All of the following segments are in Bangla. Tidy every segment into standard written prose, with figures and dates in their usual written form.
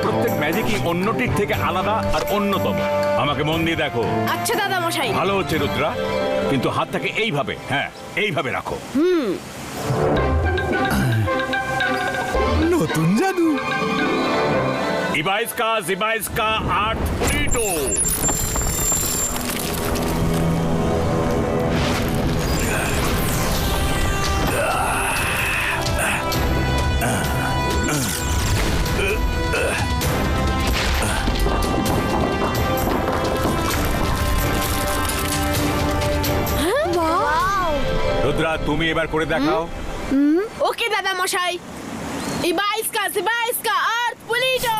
প্রত্যেক ম্যাজিকই অন্যটির থেকে আলাদা আর অন্যতম। আমাকে মন দিয়ে দেখো। আচ্ছা দাদা মশাই। ভালো হচ্ছে রুদ্রা, কিন্তু হাতটাকে এইভাবে, হ্যাঁ এইভাবে রাখো। নতুন জাদু। জিবাইস্কা আর্ট পুলিটো। রুদ্রা, তুমি এবার করে দেখাও। ওকে দাদা মশাই। জিবাইস্কা আর্ট পুলিটো।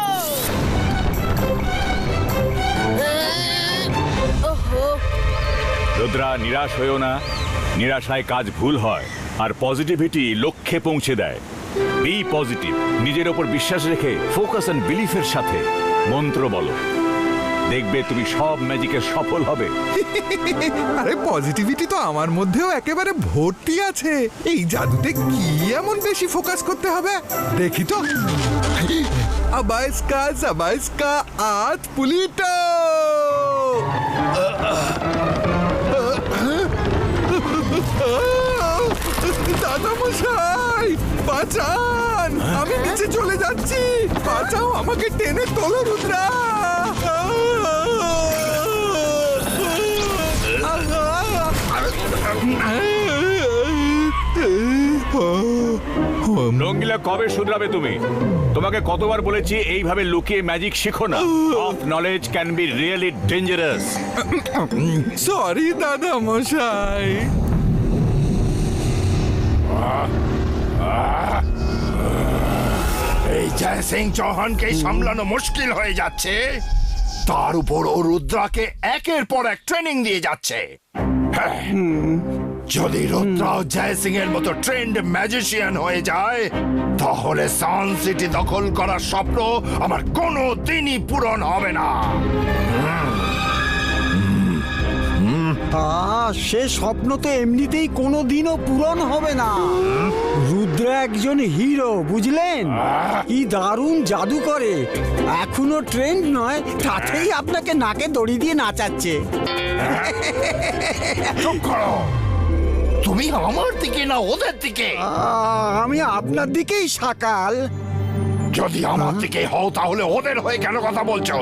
রুদ্রা, নিরাশ হইও না। নিরাশায় কাজ ভুল হয়, আর পজিটিভিটি লক্ষ্যে পৌঁছে দেয়। Be positive. নিজের ওপর বিশ্বাস রেখে ফোকাস এন্ড বিলিফের সাথে মন্ত্র বলো, দেখবে তুমি সব ম্যাজিকে সফল হবে। আরে পজিটিভিটি তো আমার মধ্যেও একেবারে ভর্তি আছে। এই জাদুতে কি এমন বেশি ফোকাস করতে হবে দেখি তো। জিবাইস্কা আর্ট পুলিটো। দাদা মশাই বাঁচান, আমি নিচে চলে যাচ্ছি। বাঁচাও, আমাকে টেনে তোলো রুদ্রা। রঙ্গিলা, কবে শুধরাবে তুমি? তোমাকে কতবার বলেছি এইভাবে লুকিয়ে ম্যাজিক শেখো না। Of knowledge can be really dangerous. Sorry দাদা মশাই। এই জয় সিং চৌহানকে সামলানো মুশকিল হয়ে যাচ্ছে, তার উপর ও রুদ্রাকে একের পর এক ট্রেনিং দিয়ে যাচ্ছে। যদি রুদ্রাও জয় সিং এর মতো ট্রেন্ড ম্যাজিশিয়ান হয়ে যায়, তাহলে সান সিটি দখল করার স্বপ্ন আমার কোনো দিনই পূরণ হবে না। সে স্বপ্ন তো এমনিতেই কোনোদিনও পূরণ হবে না। রুদ্র একজন হিরো, বুঝলেন? কি দারুণ জাদু করে। এখনো ট্রেন্ড নয়, তাতেই আপনাকে নাকে দড়ি দিয়ে নাচাচ্ছে। চুপ করো, তুমি আমার দিকে না ওদের দিকে? আমি আপনার দিকেই শাকাল। যদি আমার দিকে হও তাহলে ওদের হয়ে কেন কথা বলছো?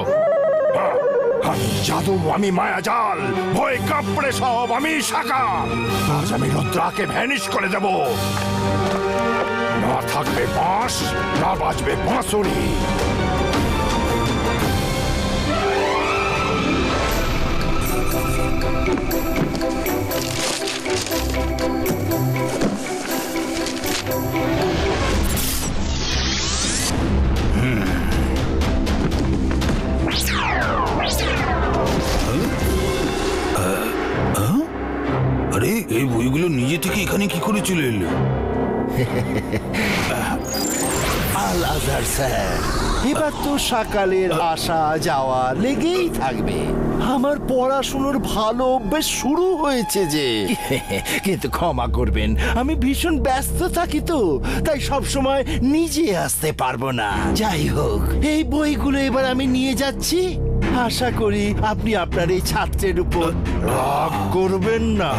জাদু আমি মায়াজাল, ভয় কাপড়ে সব আমি শাকাল। আজ আমি রুদ্রাকে ভ্যানিশ করে দেব। না থাকবে বাঁশ, না বাজবে বাঁশুরি। আরে এই বইগুলো নিজে থেকে এখানে কি করে চলে এলো? আল আজহার স্যার, এবার তো সকালের আসা যাওয়া লেগেই থাকবে। আমার পড়াশুনোর ভালো অভ্যেস শুরু হয়েছে যে। কিন্তু ক্ষমা করবেন, আমি ভীষণ ব্যস্ত থাকি তো, তাই সব সময় নিজে আসতে পারবো না। যাই হোক, এই বইগুলো এবার আমি নিয়ে যাচ্ছি। আশা করি আপনি আপনার এই ছাত্রের উপর রাগ করবেন না।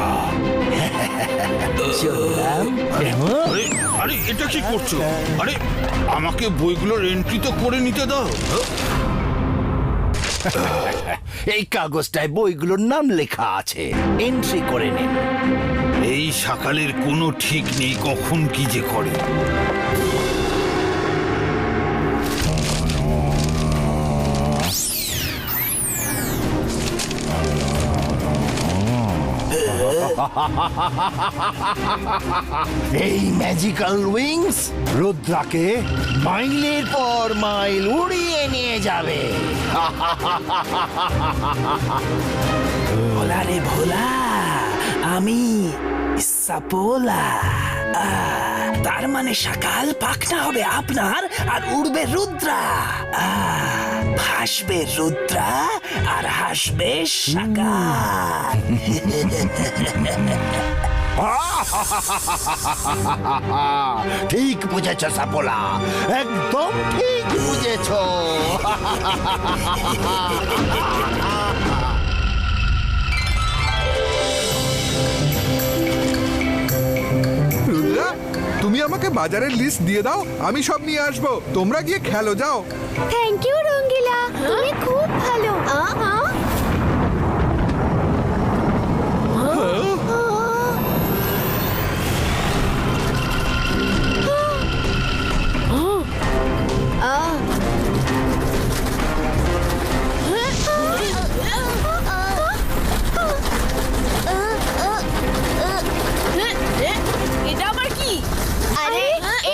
আরে আরে এটা কি করছো? আরে আমাকে বইগুলোর এন্ট্রি তো করে নিতে দাও। এই কাগজটায় বইগুলোর নাম লেখা আছে, এন্ট্রি করে নিন। এই সকালের কোনো ঠিক নেই, কখন কি যে করে। এই ম্যাজিক্যাল উইংস রুদ্রাকে মাইলের পর মাইল উড়িয়ে নিয়ে যাবে। ভোলা রে ভোলা, আমি সাপোলা। তার মানে সকাল পাখনা হবে আপনার, আর উড়বে রুদ্রা। ভাসবে রুদ্রা আর হাসবে সকাল। ঠিক বুঝেছ সাপোলা, একদম ঠিক বুঝেছ। রুদ্রা, তুমি আমাকে বাজারের লিস্ট দিয়ে দাও, আমি সব নিয়ে আসবো। তোমরা গিয়ে খেলো, যাও। থ্যাংক ইউ রঙ্গিলা, তুমি খুব ভালো। এটা আবার কি? আরে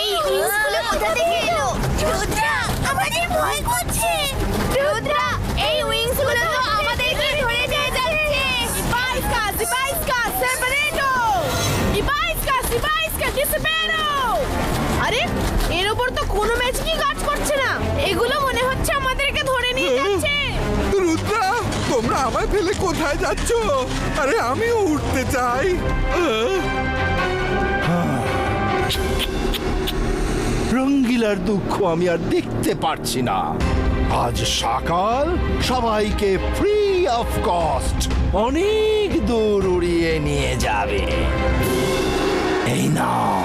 এই উইংসগুলো কোথা থেকে এলো? রুদ্রা, আমাদের ভয় করছে। রুদ্রা, এই উইংসগুলো তো আমাদেরকে ধরে নিয়ে যাচ্ছে। Ibaiska, separato! Ibaiska, disapero! আরে এর উপর তো কোনো ম্যাজিকই কাজ করছে না। এগুলো মনে হচ্ছে আমাদেরকে ধরে নিয়ে যাচ্ছে। রুদ্রা, তোমরা আমায় ফেলে কোথায় যাচ্ছ? আরে আমিও উঠতে চাই। রঙ্গিলার দুঃখ আমি আর দেখতে পারছি না। আজ সকাল সবাইকে ফ্রি অফ কস্ট অনেক দূর উড়িয়ে নিয়ে যাবে। এই নাও।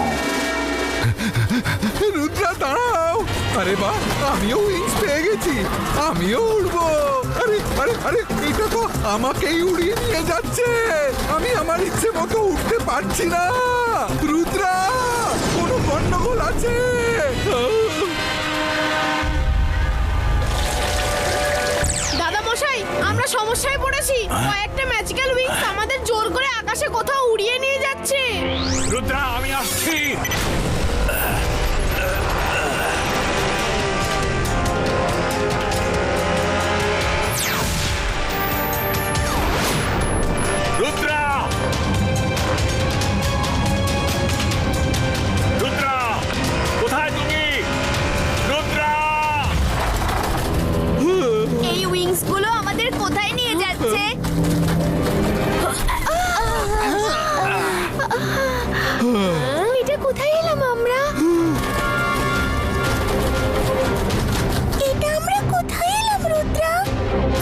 রুদ্রা, দাঁড়াও। আরে বাহ, আমিও উইংস পেয়ে গেছি, আমিও উড়বো। আরে আরে আরে, এটা তো আমাকেই উড়িয়ে নিয়ে যাচ্ছে। আমি আমার ইচ্ছে মতো উঠতে পারছি না। রুদ্রা, কোনো গন্ডগোল আছে? দাদা মশাই, আমরা সমস্যায় পড়েছি। কয়েকটা ম্যাজিক্যাল উইংস আমাদের জোর করে আকাশে কোথাও উড়িয়ে নিয়ে যাচ্ছে। রুদ্রা, আমি আসছি। রুদ্রা, রুদ্রা, কোথায় তুমি? রুদ্রা! এই উইংসগুলো আমাদের কোথায় নিয়ে যাচ্ছে? এটা কোথায় এলাম আমরা? এটা আমরা কোথায় এলাম রুদ্রা?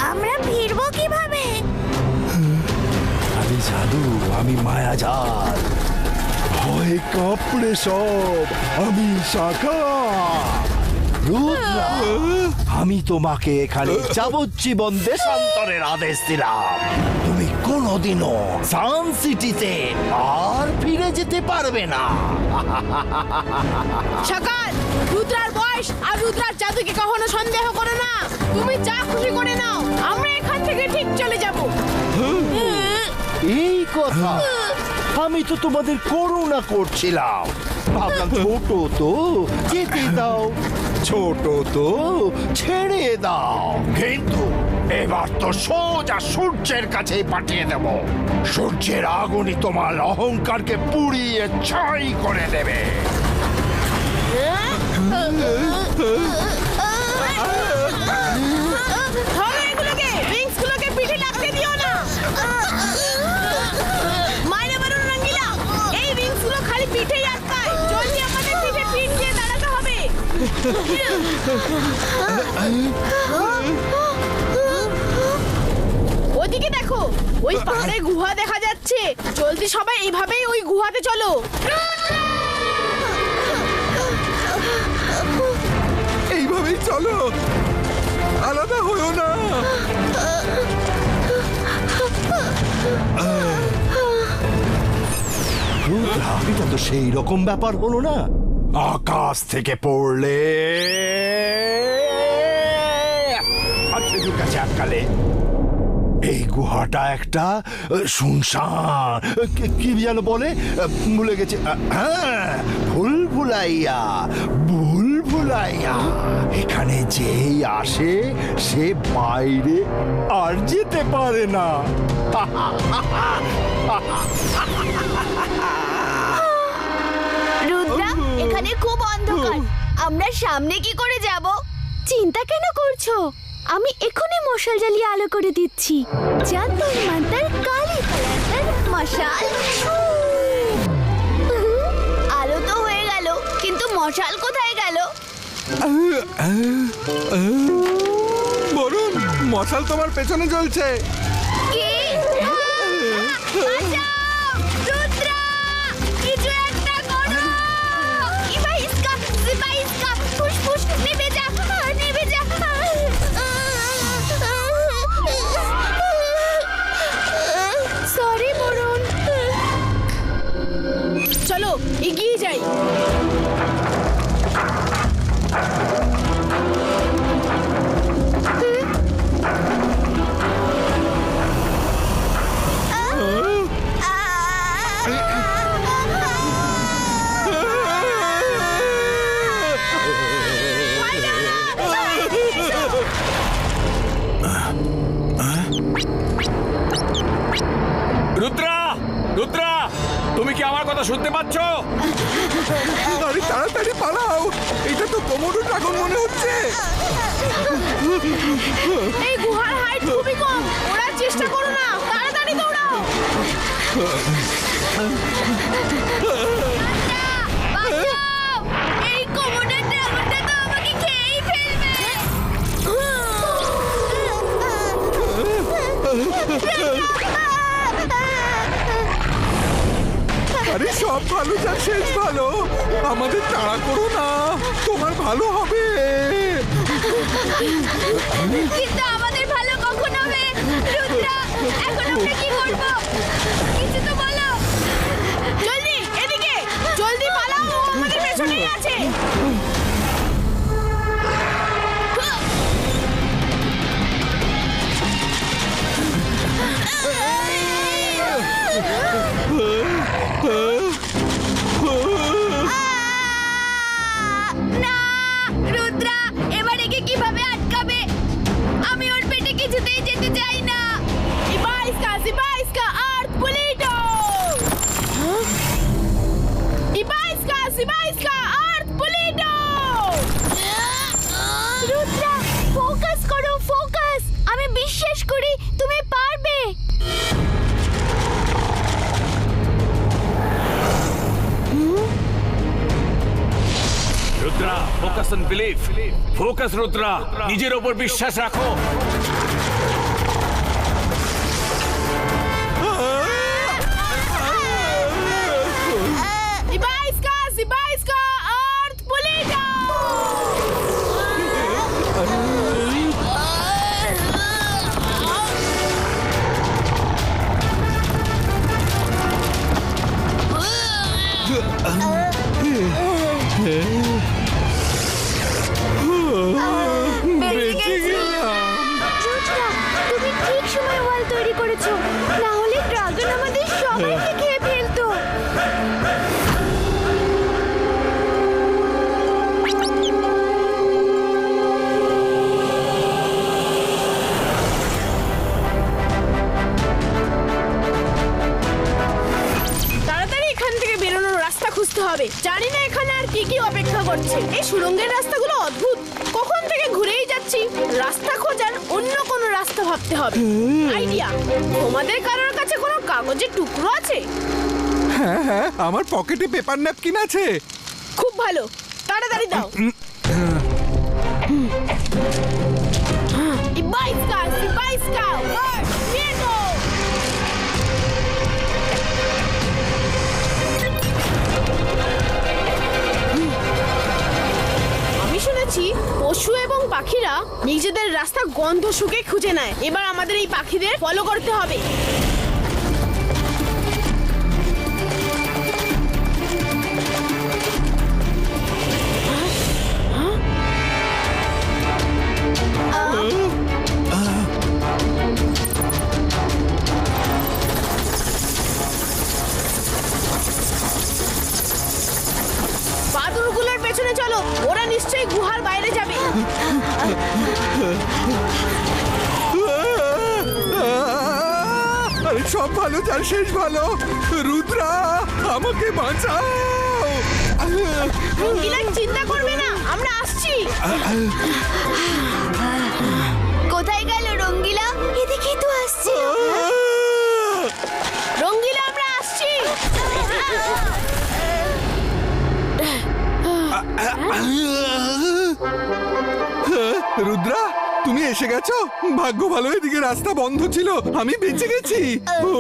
আমরা ফিরবো কিভাবে? আমি জাদু, আমি মায়াজাল, ভয় কাঁপড়ে সব আমি সাকার। রুদ্রা, আমি তোমাকে এখানে যাবজ্জীবন দেশান্তরের আদেশ দিলাম। তুমি কোনোদিনও সান সিটিতে আর ফিরে যেতে পারবে না। সকাল, রুদ্রার বয়স আর রুদ্রার জাদুকে কখনো সন্দেহ করো না। তুমি যা খুশি করে নাও, আমরা এখান থেকে ঠিক চলে যাব। এই কথা, আমি তো তোমাদের করুণা করছিলাম। ভাবলাম ছোট তো যেতে দাও, ছোট তো ছেড়ে দাও। কিন্তু এবার তো সোজা সূর্যের কাছেই পাঠিয়ে দেব। সূর্যের আগুনই তোমার অহংকারকে পুড়িয়ে ছাই করে দেবে। ধরো এগুলোকে, উইংসগুলোকে পিঠে লাগতে দিও না। মাইনে মারুন রঙ্গিলা, এই উইংসগুলো খালি পিঠেই আটকায়। জলদি আমাদের পিঠে পিঠ দিয়ে দাঁড়াতে হবে। ওদিকে দেখো, ওই পাহাড়ে গুহা দেখা যাচ্ছে। জলদি সবাই এইভাবেই ওই গুহাতে চলো। এইভাবেই চলো, আলাদা হয়েও না। রুদ্রা, এটা তো সেই রকম ব্যাপার হলো না। আকাশ থেকে পড়লে আর খেজুর গাছে আটকালে। এই গুহাটা একটা শুনশান, কি যেন বলে, ভুলে গেছে। হ্যাঁ, ভুলভুলাইয়া, ভুলভুলাইয়া। এখানে যেই আসে সে বাইরে আর যেতে পারে না। রুদ্রা, এখানে খুব অন্ধকার, আমরা সামনে কি করে যাব? চিন্তা কেন করছো? আমি এখনই মশাল জ্বালিয়ে আলো করে দিচ্ছি। জান্তর মান্তর কালি পালান্তর মশাল। আলো তো হয়ে গেল, কিন্তু মশাল কোথায় গেল? মশাল তোমার পেছনে জ্বলছে। কি? বাঁচাও! রুদ্রা! কিছু একটা করো! ইবাইস্কা! জিবাইস্কা! ফুসফুস! নেমে যা! নেমে যা! সরি বরুণ। চলো এগিয়ে যাই। রুদ্রা, রুদ্রা, তুমি কি আমার কথা শুনতে পাচ্ছ? আরে তাড়াতাড়ি পালাও, এটা তো কোমোডো ড্রাগন মনে হচ্ছে। এই গুহার হাইট খুবই কম, ওড়ার চেষ্টা করো না, তাড়াতাড়ি দৌড়াও। বাঁচাও! এই কোমোডো ড্রাগনটা তো আমাকে খেয়েই ফেলবে। আরে সব ভালো যার শেষ ভালো, আমাদের তাড়া করো না, তোমার ভালো হবে। কিন্তু আমাদের ভালো কখন হবে? রুদ্রা, এখন আমরা কি করব? কিছু তো বলো। জলদি এদিকে, জলদি পালাও, ও আমাদের পেছনেই আছে। না, রুদ্রা, এবার একে কিভাবে আটকাবে? আমি ওর পেটে কিছুতেই যেতে চাই না। ইবাইস্কা, জিবাইস্কা, আর্থ পুলিটো। ইবাইস্কা, জিবাইস্কা, আর্থ পুলিটো। রুদ্রা, ফোকাস করো, ফোকাস। আমি বিশ্বাস করি তুমি পারবে। Rudra, focus on believe. Focus Rudra, নিজের ওপর বিশ্বাস রাখো। ইবাইস্কা, জিবাইস্কা, আর্থ পুলিটো। বেঁচে গেছি। রুদ্রা, তুমি ঠিক সময় ওয়াল তৈরি করেছো, না হলে ড্রাগন আমাদের সবাইকে খেয়ে ফেলতো। তাড়াতাড়ি এখান থেকে বেরোনোর রাস্তা খুঁজতে হবে। জানি না এখানে আর কি কি অপেক্ষা করছে। এই সুড়ঙ্গের রাস্তাগুলো অদ্ভুত, কখন থেকে ঘুরেই যাচ্ছি। রাস্তা খোঁজার অন্য কোনো রাস্তা ভাবতে হবে। আইডিয়া, তোমাদের কারোর কাছে কোনো কাগজের টুকরো আছে? হ্যাঁ হ্যাঁ, আমার পকেটে পেপার ন্যাপকিন আছে। খুব ভালো, তাড়াতাড়ি দাও। ইবাইস্কা, জিবাইস্কা, আর্থ পুলিটো। আমি শুনেছি পশু এবং পাখিরা নিজেদের রাস্তা গন্ধ শুকে খুঁজে নেয়। এবার আমাদের এই পাখিদের ফলো করতে হবে। বাদুড়গুলোর পেছনে চলো, ওরা নিশ্চয়ই গুহার বাইরে যাবে। আরে সব ভালো যার শেষ ভালো, রুদ্রা আমাকে বাঁচাও। রঙ্গিলা, চিন্তা করবে না, আমরা আসছি। কোথায় গেল রঙ্গিলা? এদিকেই তো আসছে। রঙ্গিলা, আমরা আসছি। রুদ্রা, তুমি এসে গেছো? ভাগ্য ভালো, এদিকে রাস্তা বন্ধ ছিল, আমি বেঁচে গেছি। ও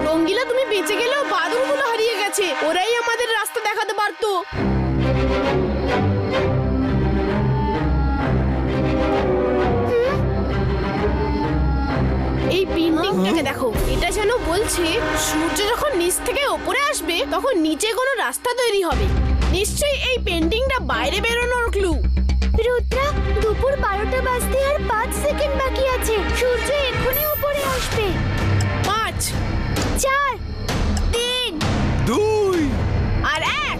রঙ্গিলা, তুমি বেঁচে গেলেও বাদুড়গুলো হারিয়ে গেছে। ওরাই আমাদের রাস্তা দেখাতে পারতো। এই পেন্টিংটাকে দেখো, এটা যেন বলছে সূর্য যখন নিচ থেকে ওপরে আসবে তখন নিচে কোনো রাস্তা তৈরি হবে। নিশ্চয়ই এই পেন্টিংটা বাইরে বেরোনোর ক্লু। রুদ্রা, দুপুর 12টা বাজতে আর 5 সেকেন্ড বাকি আছে। সূর্য এক্ষুনি উপরে আসবে। 5, 4, 3, 2 আর 1।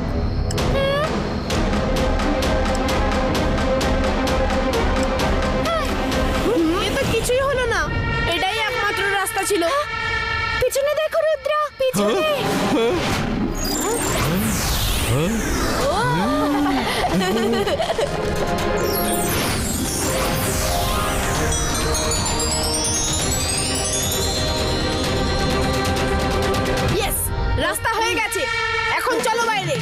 এ তো কিছুই হলো না। এটাই একমাত্র রাস্তা ছিল। পিছনে দেখো রুদ্রা, পিছনে। ইয়েস, রাস্তা হয়ে গেছে। এখন চলো বাইরে।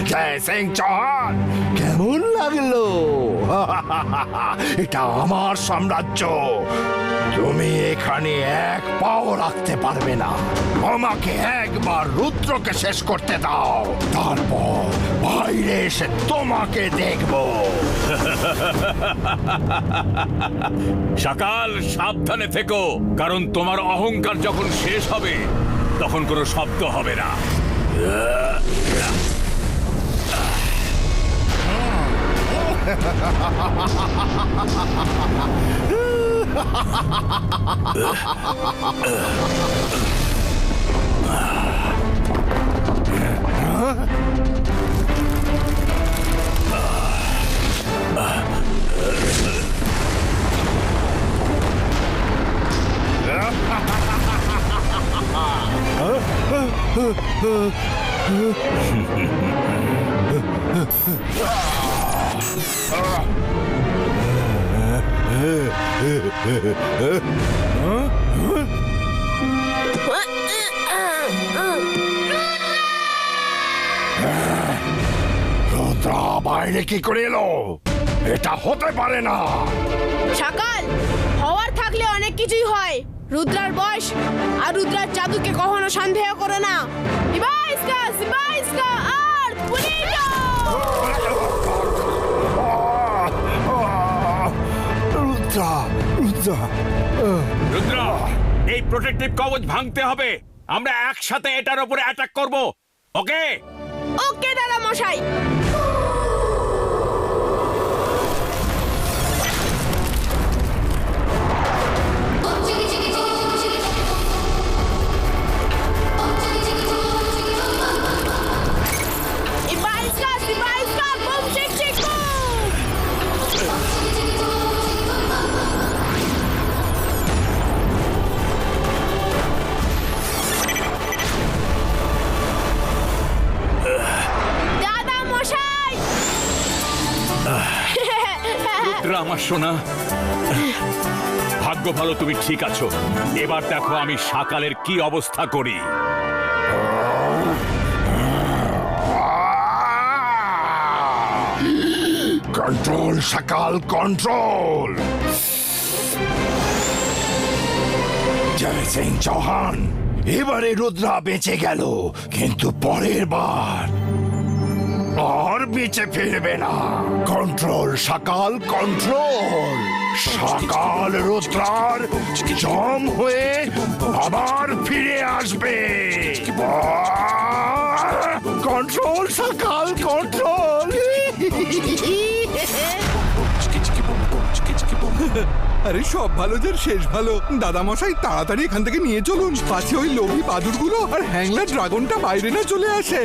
জয় সিং চৌহান, কেমন লাগলো? এটা আমার সাম্রাজ্য। তুমি এখানে এক পাও রাখতে পারবে না। আমাকে একবার রুদ্রকে শেষ করতে দাও, তারপর বাইরে এসে তোমাকে দেখবো। সকাল, সাবধানে থেকো, কারণ তোমার অহংকার যখন শেষ হবে তখন কোনো শব্দ হবে না। রুদ্রা বাইরে কি করে এলো? এটা হতে পারে না। সকাল, হওয়ার থাকলে অনেক কিছুই হয়। রুদ্রার বয়স আর রুদ্রার জাদুকে কখনো সন্দেহ করো না। সিবাইস্কা আর পুলিটো। রুদ্রা, রুদ্রা, রুদ্র, এই প্রোটেক্টিভ কবচ ভাঙতে হবে। আমরা একসাথে এটার উপরে অ্যাটাক করব। ওকে? ওকে দাদা মশাই। সিবাইস্কা, বুম চিক চিক বুম। দাদা মশাই। রুদ্র, আমার সোনা, ভাগ্য ভালো তুমি ঠিক আছো। এবার দেখো আমি সকালের কি অবস্থা করি। কন্ট্রোল সকাল, কন্ট্রোল। জয় সিং চৌহান, এবারে রুদ্রা বেঁচে গেল, কিন্তু পরের বার আর বেঁচে ফিরবে না। কন্ট্রোল সকাল, কন্ট্রোল। সকাল রুদ্রার জম হয়ে আবার ফিরে আসবে। কন্ট্রোল সকাল, কন্ট্রোল। আরে সব ভালো যার শেষ ভালো। দাদা মশাই তাড়াতাড়ি এখান থেকে নিয়ে চলুন, পাছে ওই লোভী বাদুরগুলো আর হ্যাংলার ড্রাগনটা বাইরে না চলে আসে।